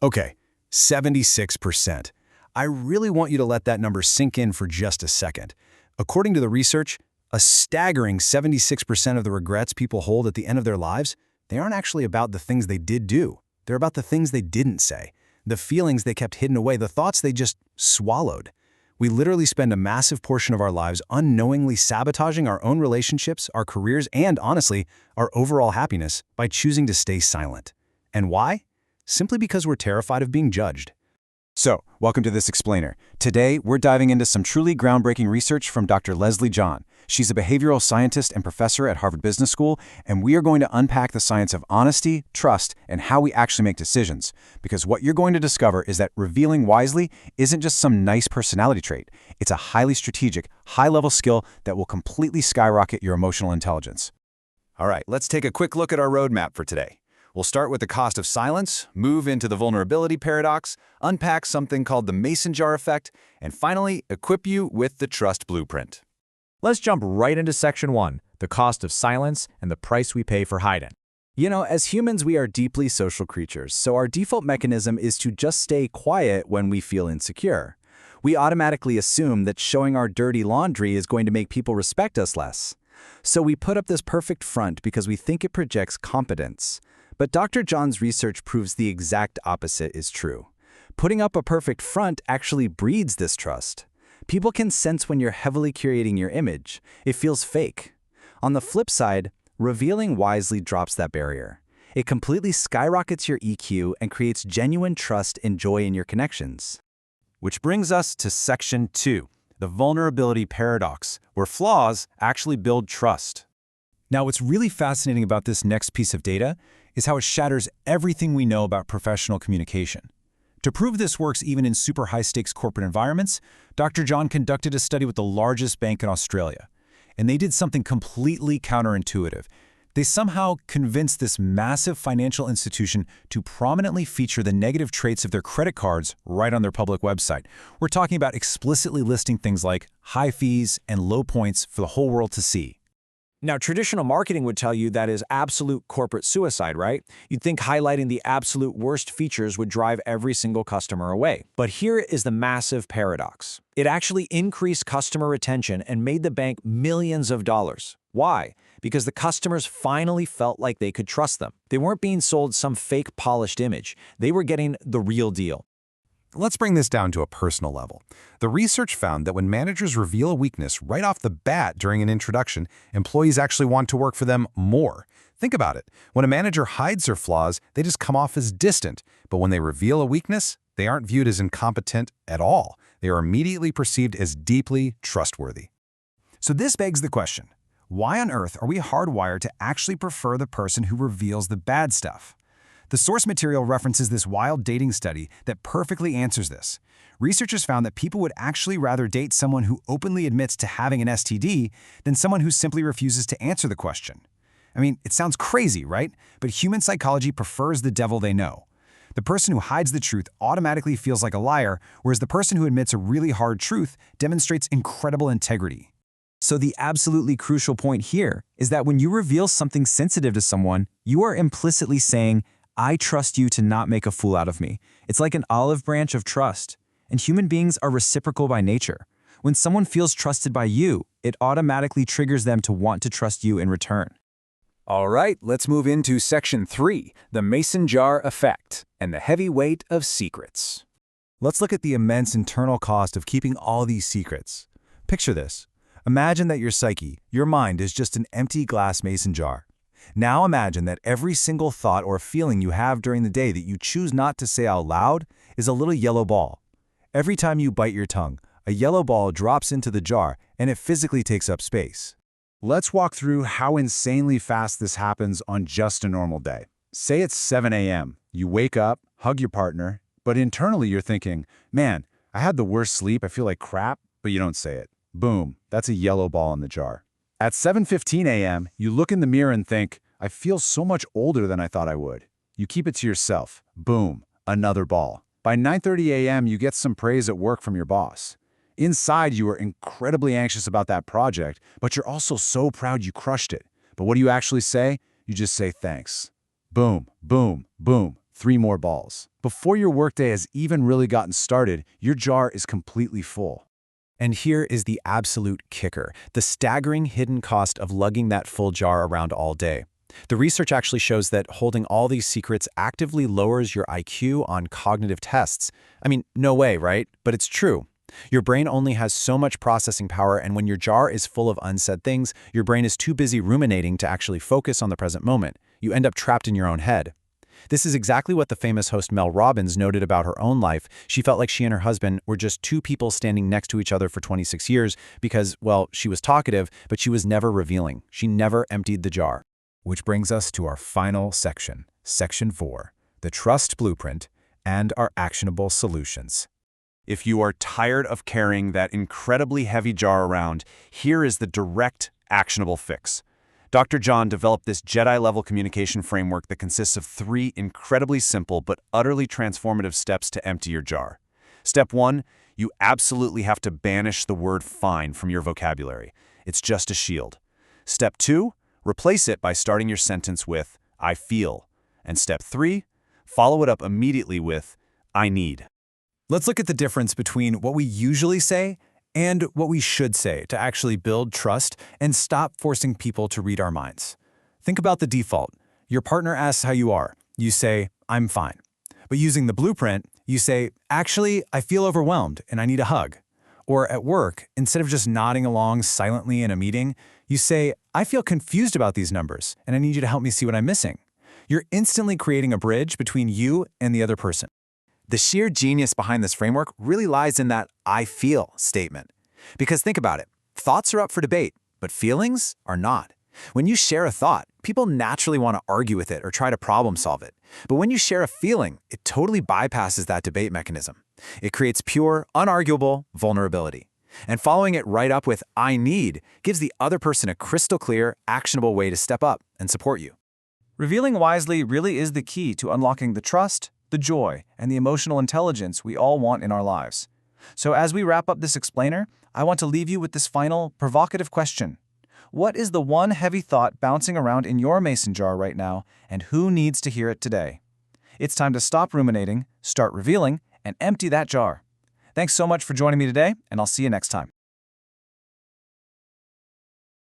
Okay, 76%. I really want you to let that number sink in for just a second. According to the research, a staggering 76% of the regrets people hold at the end of their lives, they aren't actually about the things they did do. They're about the things they didn't say, the feelings they kept hidden away, the thoughts they just swallowed. We literally spend a massive portion of our lives unknowingly sabotaging our own relationships, our careers, and, honestly, our overall happiness by choosing to stay silent. And why? Simply because we're terrified of being judged. So, welcome to This Explainer. Today, we're diving into some truly groundbreaking research from Dr. Leslie John. She's a behavioral scientist and professor at Harvard Business School, and we are going to unpack the science of honesty, trust, and how we actually make decisions. Because what you're going to discover is that revealing wisely isn't just some nice personality trait. It's a highly strategic, high-level skill that will completely skyrocket your emotional intelligence. All right, let's take a quick look at our roadmap for today. We'll start with the cost of silence, move into the vulnerability paradox, unpack something called the mason jar effect, and finally, equip you with the trust blueprint. Let's jump right into Section 1, the cost of silence and the price we pay for hiding. You know, as humans, we are deeply social creatures, so our default mechanism is to just stay quiet when we feel insecure. We automatically assume that showing our dirty laundry is going to make people respect us less. So we put up this perfect front because we think it projects competence. But Dr. John's research proves the exact opposite is true. Putting up a perfect front actually breeds distrust. People can sense when you're heavily curating your image. It feels fake. On the flip side, revealing wisely drops that barrier. It completely skyrockets your EQ and creates genuine trust and joy in your connections. Which brings us to Section 2, the vulnerability paradox, where flaws actually build trust. Now, what's really fascinating about this next piece of data is how it shatters everything we know about professional communication. To prove this works even in super high-stakes corporate environments, Dr. John conducted a study with the largest bank in Australia. And they did something completely counterintuitive. They somehow convinced this massive financial institution to prominently feature the negative traits of their credit cards right on their public website. We're talking about explicitly listing things like high fees and low points for the whole world to see. Now, traditional marketing would tell you that is absolute corporate suicide, right? You'd think highlighting the absolute worst features would drive every single customer away. But here is the massive paradox. It actually increased customer retention and made the bank millions of dollars. Why? Because the customers finally felt like they could trust them. They weren't being sold some fake polished image. They were getting the real deal. Let's bring this down to a personal level. The research found that when managers reveal a weakness right off the bat during an introduction, employees actually want to work for them more. Think about it. When a manager hides their flaws, they just come off as distant. But when they reveal a weakness, they aren't viewed as incompetent at all. They are immediately perceived as deeply trustworthy. So this begs the question, why on earth are we hardwired to actually prefer the person who reveals the bad stuff? The source material references this wild dating study that perfectly answers this. Researchers found that people would actually rather date someone who openly admits to having an STD than someone who simply refuses to answer the question. I mean, it sounds crazy, right? But human psychology prefers the devil they know. The person who hides the truth automatically feels like a liar, whereas the person who admits a really hard truth demonstrates incredible integrity. So the absolutely crucial point here is that when you reveal something sensitive to someone, you are implicitly saying, I trust you to not make a fool out of me. It's like an olive branch of trust. And human beings are reciprocal by nature. When someone feels trusted by you, it automatically triggers them to want to trust you in return. All right, let's move into Section 3, the mason jar effect and the heavy weight of secrets. Let's look at the immense internal cost of keeping all these secrets. Picture this. Imagine that your psyche, your mind, is just an empty glass mason jar. Now imagine that every single thought or feeling you have during the day that you choose not to say out loud is a little yellow ball. Every time you bite your tongue, a yellow ball drops into the jar and it physically takes up space. Let's walk through how insanely fast this happens on just a normal day. Say it's 7 a.m. You wake up, hug your partner, but internally you're thinking, man, I had the worst sleep, I feel like crap, but you don't say it. Boom, that's a yellow ball in the jar. At 7:15 a.m., you look in the mirror and think, I feel so much older than I thought I would. You keep it to yourself. Boom, another ball. By 9:30 a.m., you get some praise at work from your boss. Inside, you are incredibly anxious about that project, but you're also so proud you crushed it. But what do you actually say? You just say thanks. Boom, boom, boom. 3 more balls. Before your workday has even really gotten started, your jar is completely full. And here is the absolute kicker, the staggering hidden cost of lugging that full jar around all day. The research actually shows that holding all these secrets actively lowers your IQ on cognitive tests. I mean, no way, right? But it's true. Your brain only has so much processing power, and when your jar is full of unsaid things, your brain is too busy ruminating to actually focus on the present moment. You end up trapped in your own head. This is exactly what the famous host Mel Robbins noted about her own life. She felt like she and her husband were just two people standing next to each other for 26 years because, well, she was talkative, but she was never revealing. She never emptied the jar. Which brings us to our final section, Section 4, the Trust Blueprint and our actionable solutions. If you are tired of carrying that incredibly heavy jar around, here is the direct, actionable fix. Dr. John developed this Jedi-level communication framework that consists of 3 incredibly simple but utterly transformative steps to empty your jar. Step 1, you absolutely have to banish the word fine from your vocabulary. It's just a shield. Step 2, replace it by starting your sentence with, I feel. And step 3, follow it up immediately with, I need. Let's look at the difference between what we usually say and what we should say to actually build trust and stop forcing people to read our minds. Think about the default. Your partner asks how you are. You say, I'm fine. But using the blueprint, you say, actually, I feel overwhelmed and I need a hug. Or at work, instead of just nodding along silently in a meeting, you say, I feel confused about these numbers and I need you to help me see what I'm missing. You're instantly creating a bridge between you and the other person. The sheer genius behind this framework really lies in that I feel statement. Because think about it, thoughts are up for debate, but feelings are not. When you share a thought, people naturally want to argue with it or try to problem solve it. But when you share a feeling, it totally bypasses that debate mechanism. It creates pure, unarguable vulnerability. And following it right up with I need gives the other person a crystal clear, actionable way to step up and support you. Revealing wisely really is the key to unlocking the trust, the joy, and the emotional intelligence we all want in our lives. So as we wrap up this explainer, I want to leave you with this final, provocative question. What is the one heavy thought bouncing around in your mason jar right now, and who needs to hear it today? It's time to stop ruminating, start revealing, and empty that jar. Thanks so much for joining me today, and I'll see you next time.